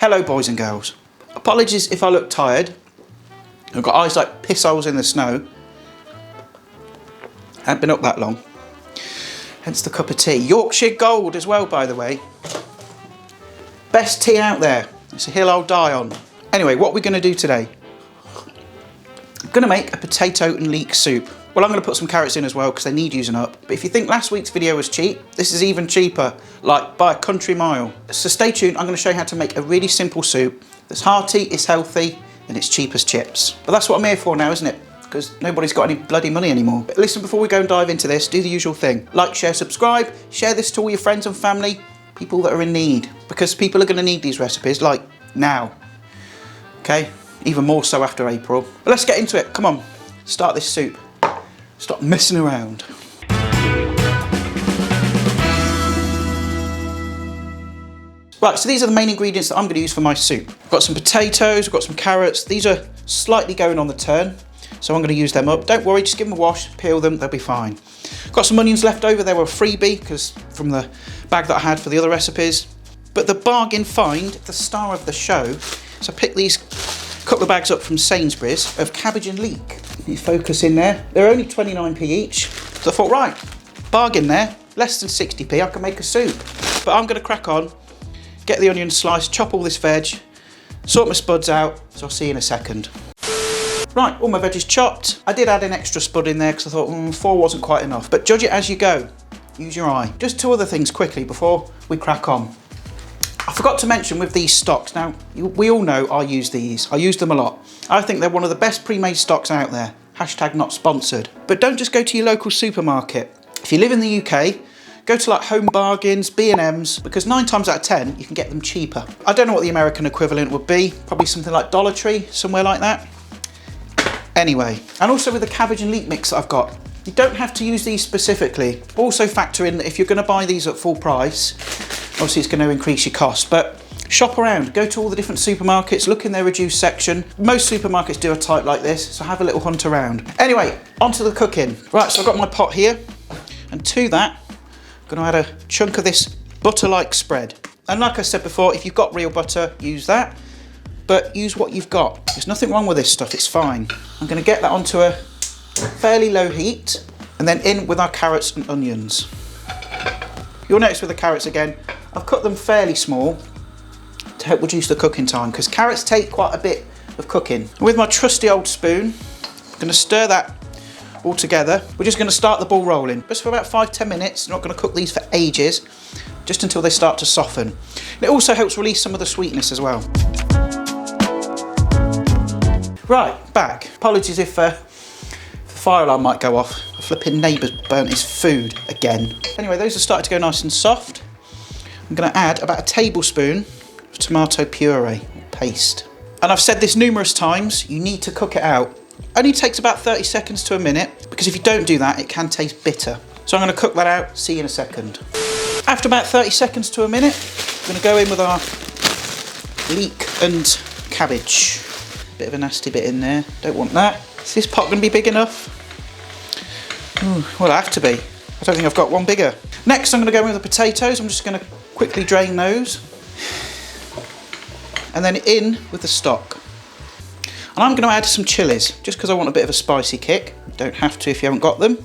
Hello boys and girls. Apologies if I look tired. I've got eyes like piss holes in the snow. Haven't been up that long. Hence the cup of tea. Yorkshire Gold as well, by the way. Best tea out there. It's a hill I'll die on. Anyway, what we're going to do today. I'm going to make a potato and leek soup. Well, I'm going to put some carrots in as well because they need using up. But if you think last week's video was cheap, this is even cheaper, like by a country mile. So stay tuned, I'm going to show you how to make a really simple soup that's hearty, it's healthy, and it's cheap as chips. But that's what I'm here for now, isn't it? Because nobody's got any bloody money anymore. But listen, before we go and dive into this, do the usual thing. Like, share, subscribe, share this to all your friends and family, people that are in need. Because people are going to need these recipes, like, now. Okay? Even more so after April. But let's get into it, come on. Start this soup. Stop messing around. Right, so these are the main ingredients that I'm going to use for my soup. I've got some potatoes, I've got some carrots. These are slightly going on the turn, so I'm going to use them up. Don't worry, just give them a wash, peel them, they'll be fine. Got some onions left over, they were a freebie because from the bag that I had for the other recipes. But the bargain find, the star of the show, so I picked these couple of bags up from Sainsbury's of cabbage and leek. You focus in there. They're only 29p each. So I thought, right, bargain there, less than 60p, I can make a soup. But I'm going to crack on, get the onions sliced, chop all this veg, sort my spuds out, so I'll see you in a second. Right, all my veg is chopped. I did add an extra spud in there because I thought 4 wasn't quite enough. But judge it as you go. Use your eye. Just 2 other things quickly before we crack on. I forgot to mention with these stocks, now we all know I use these, I use them a lot. I think they're one of the best pre-made stocks out there. Hashtag not sponsored. But don't just go to your local supermarket. If you live in the UK, go to like Home Bargains, B&M's, because 9 times out of 10 you can get them cheaper. I don't know what the American equivalent would be, probably something like Dollar Tree, somewhere like that. Anyway, and also with the cabbage and leek mix that I've got, you don't have to use these specifically. Also factor in that if you're going to buy these at full price, obviously it's going to increase your cost, but shop around, go to all the different supermarkets, look in their reduced section. Most supermarkets do a type like this, so have a little hunt around. Anyway, onto the cooking. Right, so I've got my pot here, and to that, I'm going to add a chunk of this butter-like spread. And like I said before, if you've got real butter, use that, but use what you've got. There's nothing wrong with this stuff, it's fine. I'm going to get that onto a fairly low heat, and then in with our carrots and onions. You'll notice with the carrots again, I've cut them fairly small to help reduce the cooking time because carrots take quite a bit of cooking. And with my trusty old spoon, I'm going to stir that all together. We're just going to start the ball rolling. Just for about 5-10 minutes. I'm not going to cook these for ages, just until they start to soften. And it also helps release some of the sweetness as well. Right, back. Apologies if the fire alarm might go off. The flipping neighbour's burnt his food again. Anyway, those are starting to go nice and soft. I'm going to add about a tablespoon of tomato puree, paste. And I've said this numerous times, you need to cook it out. Only takes about 30 seconds to a minute, because if you don't do that, it can taste bitter. So I'm going to cook that out, see you in a second. After about 30 seconds to a minute, I'm going to go in with our leek and cabbage. Bit of a nasty bit in there, don't want that. Is this pot going to be big enough? Well, it'll have to be. I don't think I've got one bigger. Next, I'm going to go in with the potatoes. I'm just going to quickly drain those. And then in with the stock. And I'm going to add some chilies, just because I want a bit of a spicy kick. You don't have to if you haven't got them,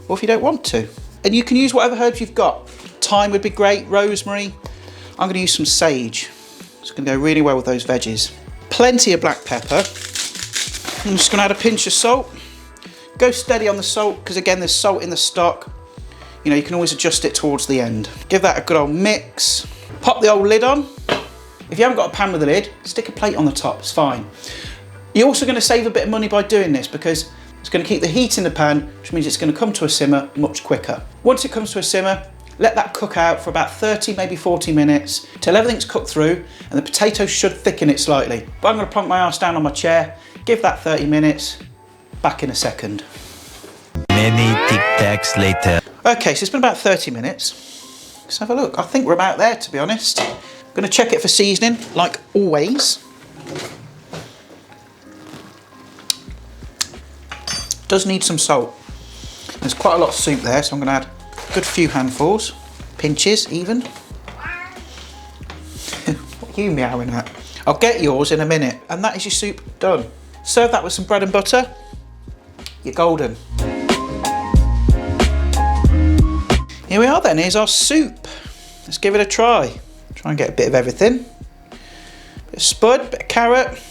or if you don't want to. And you can use whatever herbs you've got. Thyme would be great, rosemary. I'm going to use some sage. It's going to go really well with those veggies. Plenty of black pepper. I'm just going to add a pinch of salt. Go steady on the salt, because again, there's salt in the stock. You know, you can always adjust it towards the end. Give that a good old mix. Pop the old lid on. If you haven't got a pan with a lid, stick a plate on the top, it's fine. You're also going to save a bit of money by doing this because it's going to keep the heat in the pan, which means it's going to come to a simmer much quicker. Once it comes to a simmer, let that cook out for about 30, maybe 40 minutes, till everything's cooked through and the potatoes should thicken it slightly. But I'm going to plonk my arse down on my chair, give that 30 minutes, back in a second. Many Tic Tacs later. Okay, so it's been about 30 minutes. Let's have a look. I think we're about there, to be honest. I'm going to check it for seasoning, like always. Does need some salt. There's quite a lot of soup there, so I'm going to add a good few handfuls, pinches even. you meowing at? I'll get yours in a minute. And that is your soup done. Serve that with some bread and butter. You're golden. Here we are then, here's our soup. Let's give it a try. Try and get a bit of everything. Bit of spud, bit of carrot.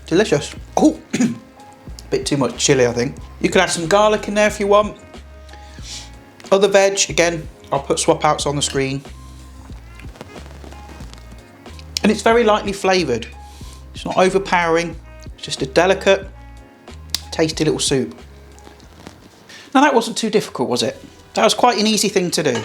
Delicious. Oh, a bit too much chilli, I think. You could add some garlic in there if you want. Other veg, again, I'll put swap outs on the screen. And it's very lightly flavoured. It's not overpowering, it's just a delicate, tasty little soup. Now that wasn't too difficult, was it? That was quite an easy thing to do.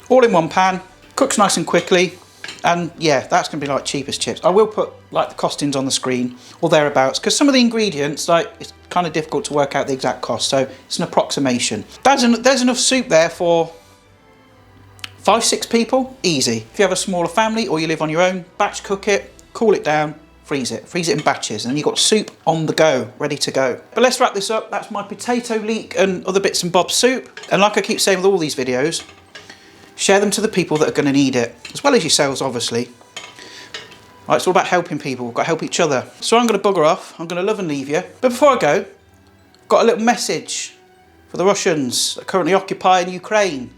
All in one pan, cooks nice and quickly, and yeah, that's gonna be like cheap as chips. I will put like the costings on the screen or thereabouts, because some of the ingredients, like, it's kind of difficult to work out the exact cost, so it's an approximation. There's enough soup there for 5-6 people, easy. If you have a smaller family or you live on your own, batch cook it, cool it down, freeze it in batches, and then you've got soup on the go, ready to go. But let's wrap this up. That's my potato, leek and other bits and bobs soup. And like I keep saying with all these videos, share them to the people that are going to need it, as well as yourselves, obviously. Right, it's all about helping people. We've got to help each other. So I'm going to bugger off. I'm going to love and leave you. But before I go, got a little message for the Russians that are currently occupying Ukraine.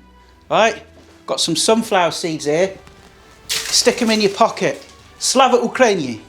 Right? Got some sunflower seeds here. Stick them in your pocket. Slava Ukraini.